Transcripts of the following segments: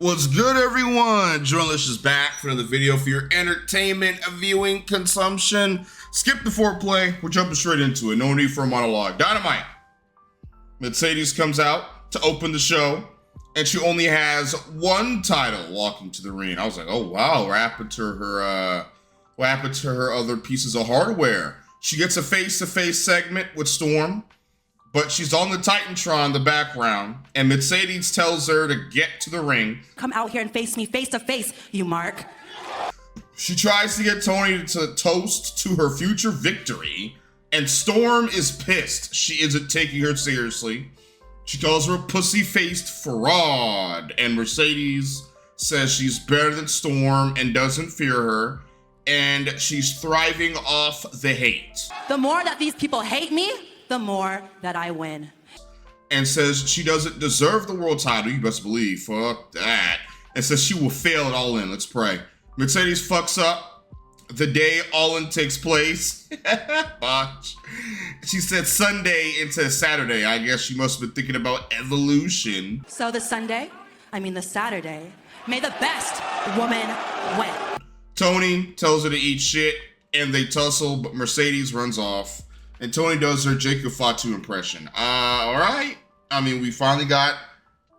What's good, everyone? Journalist is back for another video for your entertainment viewing consumption. Skip the foreplay. We're jumping straight into it. No need for a monologue. Dynamite. Mercedes comes out to open the show, and she only has one title walking to the ring. I was like, oh wow, what happened to her other pieces of hardware? She gets a face-to-face segment with Storm, but she's on the Titantron in the background, and Mercedes tells her to get to the ring. Come out here and face me face to face, you mark. She tries to get Tony to toast to her future victory, and Storm is pissed. She isn't taking her seriously. She calls her a pussy-faced fraud, and Mercedes says she's better than Storm and doesn't fear her, and she's thriving off the hate. The more that these people hate me, the more that I win. And says she doesn't deserve the world title. You best believe. Fuck that. And says she will fail at All In. Let's pray. Mercedes fucks up the day All In takes place. Botch. She said Sunday into Saturday. I guess she must have been thinking about evolution. So the Saturday, may the best woman win. Tony tells her to eat shit, and they tussle, but Mercedes runs off. And Tony does her Jacob Fatu impression. All right. I mean, we finally got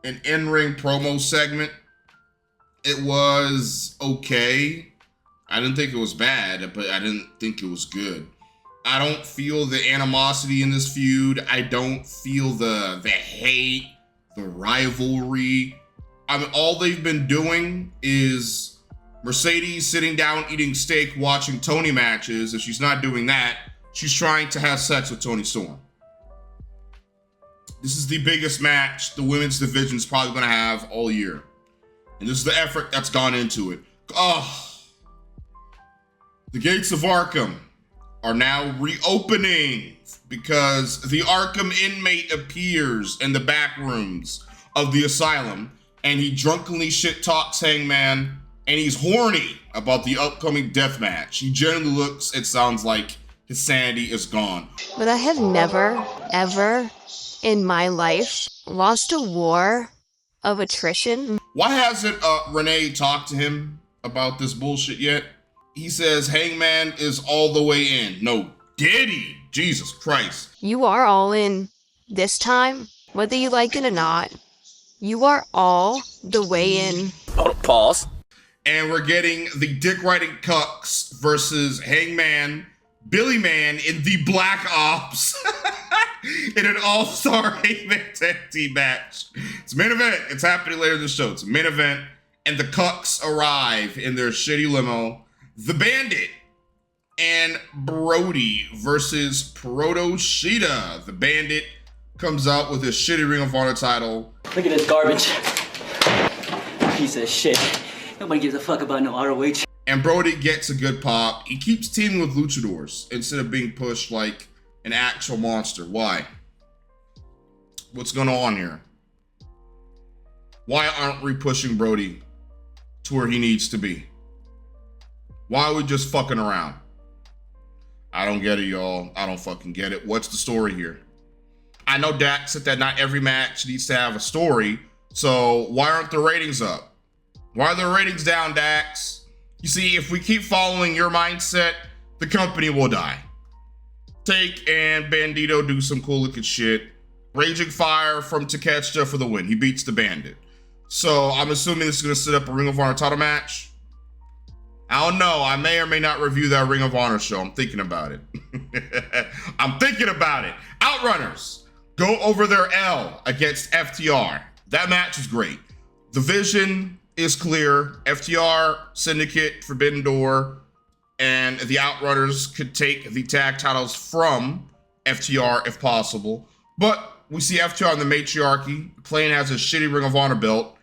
an in-ring promo segment. It was okay. I didn't think it was bad, but I didn't think it was good. I don't feel the animosity in this feud. I don't feel the hate, the rivalry. I mean, all they've been doing is Mercedes sitting down eating steak, watching Tony matches. If she's not doing that, she's trying to have sex with Toni Storm. This is the biggest match the women's division is probably going to have all year. And this is the effort that's gone into it. Oh, the gates of Arkham are now reopening because the Arkham inmate appears in the back rooms of the asylum, and he drunkenly shit talks Hangman, and he's horny about the upcoming death match. He generally looks, it sounds like, his sanity is gone. But I have never, ever in my life lost a war of attrition. Why hasn't Renee talked to him about this bullshit yet? He says Hangman is all the way in. No, did he? Jesus Christ. You are all in this time, whether you like it or not. You are all the way in. Pause. And we're getting the dick riding cucks versus Hangman, Billy Man in the Black Ops in an all-star Hangman tag team match. It's main event. It's happening later in the show. It's a main event, and the cucks arrive in their shitty limo. The Bandit and Brody versus Proto Sheeta. The Bandit comes out with his shitty Ring of Honor title. Look at this garbage. Piece of shit. Nobody gives a fuck about no ROH. And Brody gets a good pop. He keeps teaming with luchadors instead of being pushed like an actual monster. Why? What's going on here? Why aren't we pushing Brody to where he needs to be? Why are we just fucking around? I don't get it, y'all. I don't fucking get it. What's the story here? I know Dax said that not every match needs to have a story. So why aren't the ratings up? Why are the ratings down, Dax? You see, if we keep following your mindset, the company will die. Take and Bandito do some cool looking shit. Raging Fire from Takeshita for the win. He beats the Bandit. So I'm assuming this is going to set up a Ring of Honor title match. I don't know. I may or may not review that Ring of Honor show. I'm thinking about it. I'm thinking about it. Outrunners go over their L against FTR. That match was great. The vision is clear. FTR, Syndicate, Forbidden Door, and the Outrunners could take the tag titles from FTR if possible. But we see FTR in the matriarchy playing as a shitty Ring of Honor belt.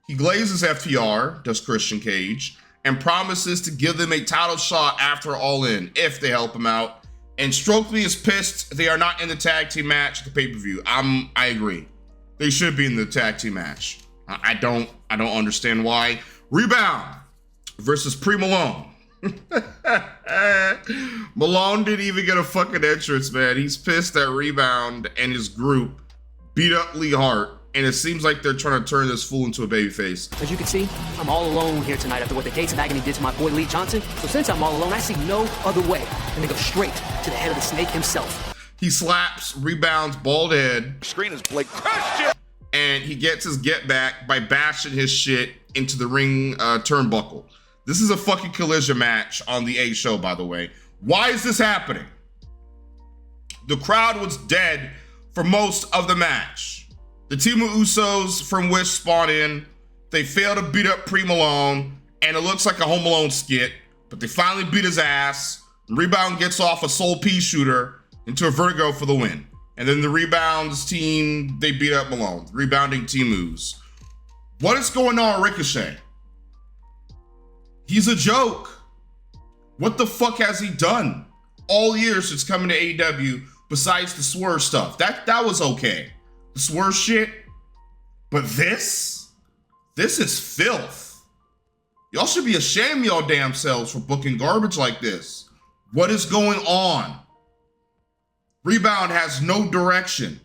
He glazes FTR, does Christian Cage, and promises to give them a title shot after All In if they help him out. And Stokely is pissed they are not in the tag team match at the pay-per-view. I agree. They should be in the tag team match. I don't understand why. Rebound versus Pre-Malone. Malone didn't even get a fucking entrance, man. He's pissed that Rebound and his group beat up Lee Hart and it seems like they're trying to turn this fool into a babyface. As you can see, I'm all alone here tonight after what the Gates of Agony did to my boy Lee Johnson. So since I'm all alone, I see no other way than to go straight to the head of the snake himself. He slaps, rebounds, bald head. Screen is Blake Christian. And he gets his get back by bashing his shit into the ring turnbuckle. This is a fucking collision match on the A show, by the way. Why is this happening? The crowd was dead for most of the match. The team of Usos from Wish spawn in. They fail to beat up Pre Malone, and it looks like a Home Alone skit, but they finally beat his ass. Rebound gets off a Soul Pea shooter into a Vertigo for the win. And then the Rebounds team, they beat up Malone. Rebounding team moves. What is going on with Ricochet? He's a joke. What the fuck has he done all year since coming to AEW besides the Swerve stuff? That was okay. The Swerve shit. But this is filth. Y'all should be ashamed of y'all damn selves for booking garbage like this. What is going on? Rebound has no direction.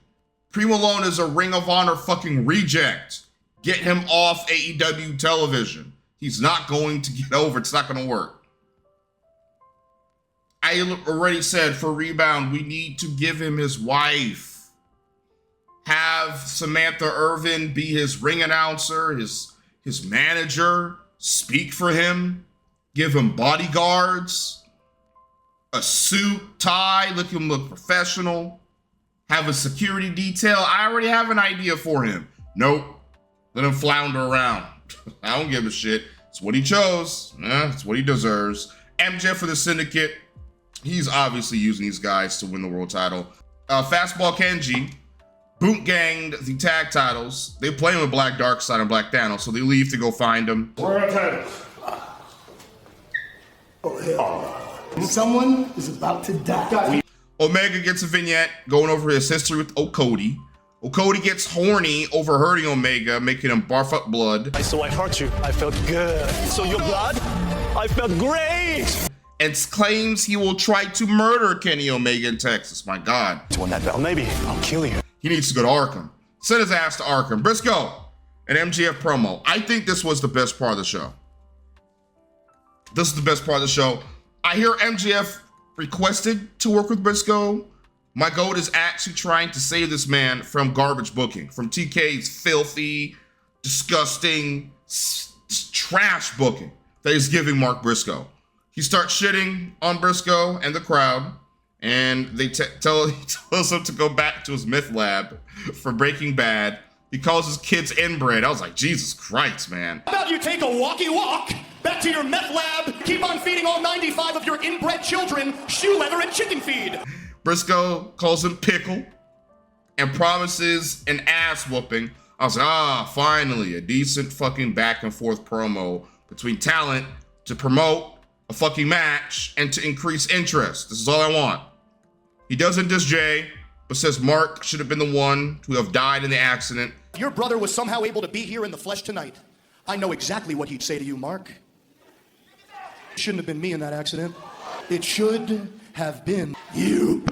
Pre Malone is a Ring of Honor fucking reject. Get him off AEW television. He's not going to get over. It's not going to work. I already said for Rebound, we need to give him his wife. Have Samantha Irvin be his ring announcer, his manager, speak for him, give him bodyguards, a suit, tie, look professional, have a security detail. I already have an idea for him. Nope. Let him flounder around. I don't give a shit. It's what he chose. It's what he deserves. MJF for the Syndicate. He's obviously using these guys to win the world title. Fastball Kenji boot ganged the tag titles. They play him with Black Darkseid and Black Thanos, so they leave to go find him. Where are titles? Oh, hell. Someone is about to die. Omega gets a vignette going over his history with Okody. Okody gets horny over hurting Omega, making him barf up blood. So I hurt you. I felt good. So your blood? I felt great. And claims he will try to murder Kenny Omega in Texas. My God. To win that belt, maybe I'll kill you. He needs to go to Arkham. Send his ass to Arkham. Briscoe, an MJF promo. I think this was the best part of the show. This is the best part of the show. I hear MJF requested to work with Briscoe. My goat is actually trying to save this man from garbage booking, from TK's filthy, disgusting, trash booking that he's giving Mark Briscoe. He starts shitting on Briscoe and the crowd, and he tells him to go back to his myth lab for Breaking Bad. He calls his kids inbred. I was like, Jesus Christ, man. How about you take a walkie walk back to your meth lab, keep on feeding all 95 of your inbred children shoe leather and chicken feed. Briscoe calls him Pickle and promises an ass whooping. I was like, finally, a decent fucking back and forth promo between talent to promote a fucking match and to increase interest. This is all I want. He doesn't diss Jay, but says Mark should have been the one to have died in the accident. Your brother was somehow able to be here in the flesh tonight. I know exactly what he'd say to you, Mark. It shouldn't have been me in that accident. It should have been you.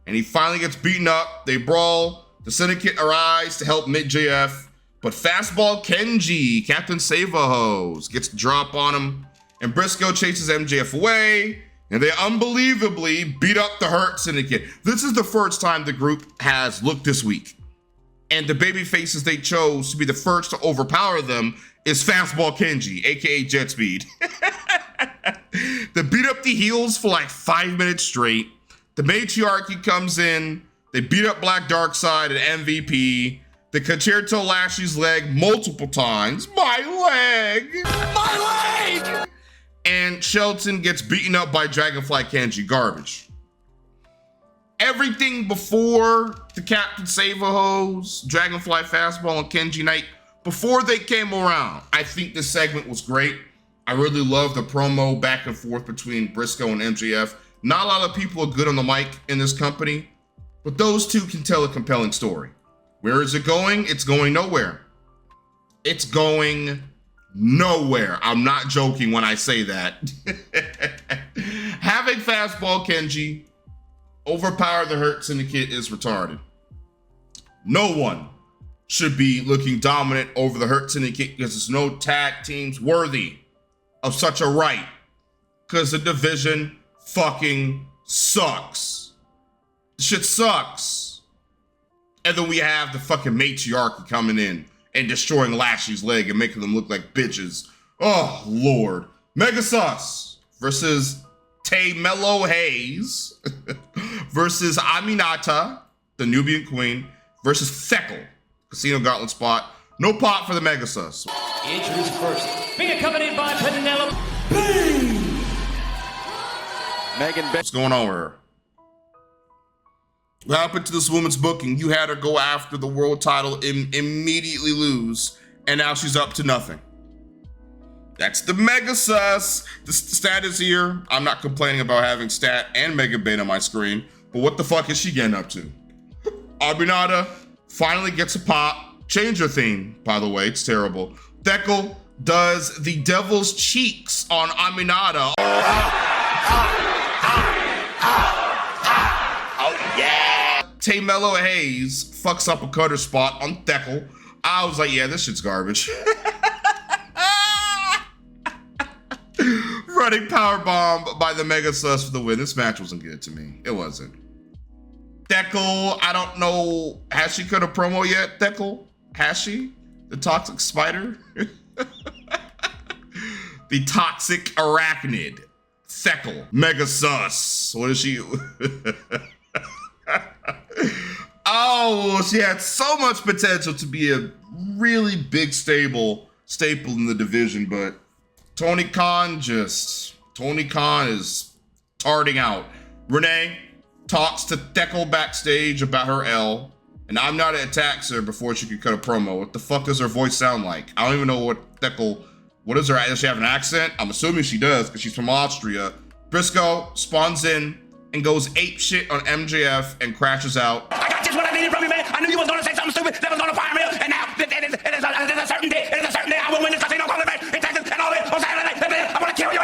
And he finally gets beaten up. They brawl. The Syndicate arrives to help mid-JF. But Fastball Kenji, Captain Save-A-Hose, gets the drop on him. And Briscoe chases MJF away. And they unbelievably beat up the Hurt Syndicate. This is the first time the group has looked this weak. And the baby faces they chose to be the first to overpower them is Fastball Kenji, aka Jet Speed. They beat up the heels for like 5 minutes straight. The matriarchy comes in. They beat up Black Darkseid and MVP. They concerto Lashley's leg multiple times. My leg! My leg! And Shelton gets beaten up by Dragonfly Kenji. Garbage. Everything before the Captain Save-A-Hose, Dragonfly Fastball, and Kenji Knight, before they came around, I think this segment was great. I really love the promo back and forth between Briscoe and MJF. Not a lot of people are good on the mic in this company, but those two can tell a compelling story. Where is it going? It's going nowhere. It's going nowhere. I'm not joking when I say that. Having Fastball Kenji overpower the Hurt Syndicate is retarded. No one should be looking dominant over the Hurt Syndicate because there's no tag teams worthy of such a right. Because the division fucking sucks. The shit sucks. And then we have the fucking matriarchy coming in and destroying Lashley's leg and making them look like bitches. Oh, Lord. Mega Sus versus Tay Mello Hayes versus Aminata, the Nubian Queen, versus Thekel, Casino Gauntlet spot. No pop for the Mega Sus. Introduce first, being accompanied by Penelope. What's going on with her? What happened to this woman's booking? You had her go after the world title and immediately lose, and now she's up to nothing. That's the Mega Sus. The stat is here. I'm not complaining about having stat and Mega Bane on my screen, but what the fuck is she getting up to? Arbinata finally gets a pop. Change her theme, by the way. It's terrible. Thekel does the Devil's Cheeks on Aminata. Tay Mello Hayes fucks up a cutter spot on Thekel. I was like, yeah, this shit's garbage. Running powerbomb by the Mega Sus for the win. This match wasn't good to me. It wasn't. Thekel, I don't know. Has she cut a promo yet, Thekel? Has she? The toxic spider? The toxic arachnid. Thekel. Mega Sus. What is she? Oh, she had so much potential to be a really big staple in the division, but Tony Khan is tarting out. Renee talks to Thekel backstage about her L, and I'm not attacks her before she could cut a promo. What the fuck does her voice sound like? I don't even know what Thekel, does she have an accent? I'm assuming she does because she's from Austria. Briscoe spawns in and goes ape shit on MJF and crashes out. I got just what I needed from you, man. I knew you was gonna say something stupid that was gonna fire me, and now it is a certain day. It is a certain day. I will win this casino tournament in Texas and all this on Saturday. I'm gonna kill you.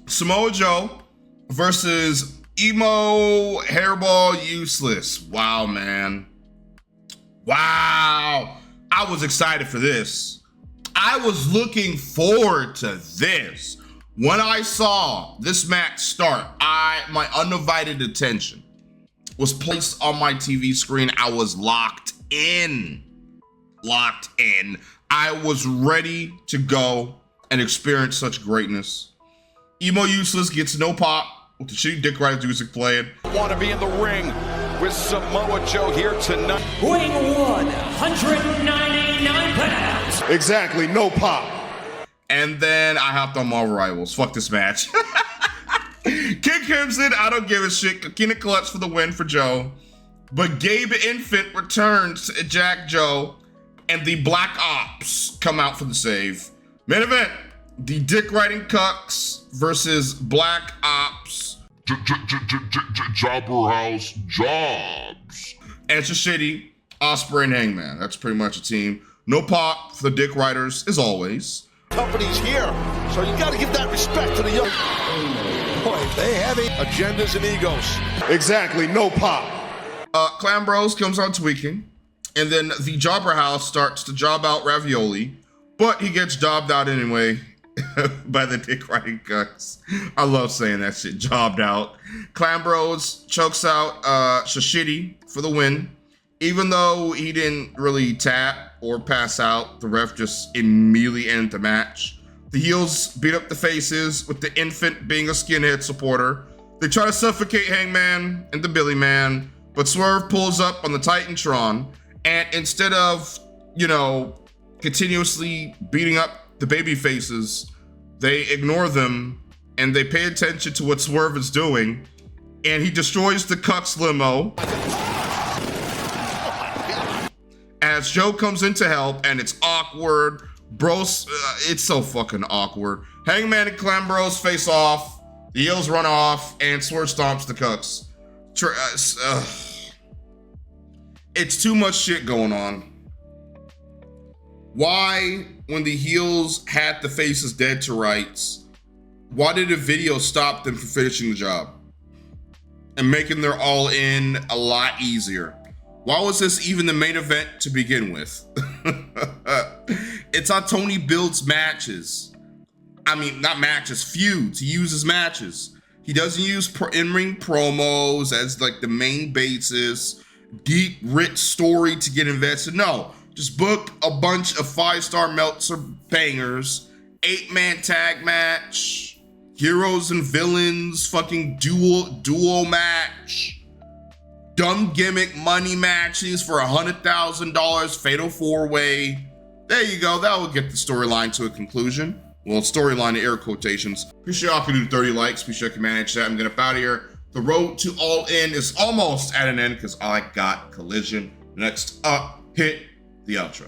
Samoa Joe versus Emo Hairball Useless. Wow, man. Wow. I was excited for this. I was looking forward to this. When I saw this match start, my undivided attention was placed on my TV screen. I was locked in. I was ready to go and experience such greatness. Emo Useless gets no pop with the shitty Dick Rider music playing. Want to be in the ring with Samoa Joe here tonight. Weighing 199 pounds. Exactly, no pop. And then I hopped on Marvel Rivals. Fuck this match. King Crimson, I don't give a shit. Kakina collects for the win for Joe. But Gabe Infant returns to Jack Joe, and the Black Ops come out for the save. Main event, the Dick Riding Cucks versus Black Ops. Jobber House Jobs. And it's just shitty. Osprey and Hangman. That's pretty much a team. No pop for the Dick Riders, as always. Companies here, so you got to give that respect to the young. Boy, they have agendas and egos. Exactly, no pop. Clan Bros comes on tweaking, and then the Jobber House starts to job out Ravioli, but he gets jobbed out anyway by the Dick Riding Cucks. I love saying that shit, jobbed out. Clan Bros chokes out Shashidi for the win. Even though he didn't really tap or pass out, the ref just immediately ended the match. The heels beat up the faces, with the Infant being a skinhead supporter. They try to suffocate Hangman and the Billy Man, but Swerve pulls up on the Titantron, and instead of, continuously beating up the baby faces, they ignore them, and they pay attention to what Swerve is doing, and he destroys the Cucks limo. As Joe comes in to help, and it's awkward. Bros, it's so fucking awkward. Hangman and Clan Bros face off. The heels run off, and Swerve stomps the Cucks. It's too much shit going on. Why, when the heels had the faces dead to rights, why did the video stop them from finishing the job and making their all-in a lot easier? Why was this even the main event to begin with? It's how Tony builds matches. I mean, not matches, feuds. He uses matches. He doesn't use in-ring promos as like the main basis, deep, rich story to get invested. No, just book a bunch of 5-star Meltzer bangers, 8-man tag match, heroes and villains, fucking duo match, dumb gimmick money matches for $100,000, fatal 4-way. There you go. That will get the storyline to a conclusion. Well, storyline in air quotations. Appreciate y'all can do 30 likes. Be sure you can manage that. I'm getting up out of here. The road to All In is almost at an end because I got Collision. Next up, hit the outro.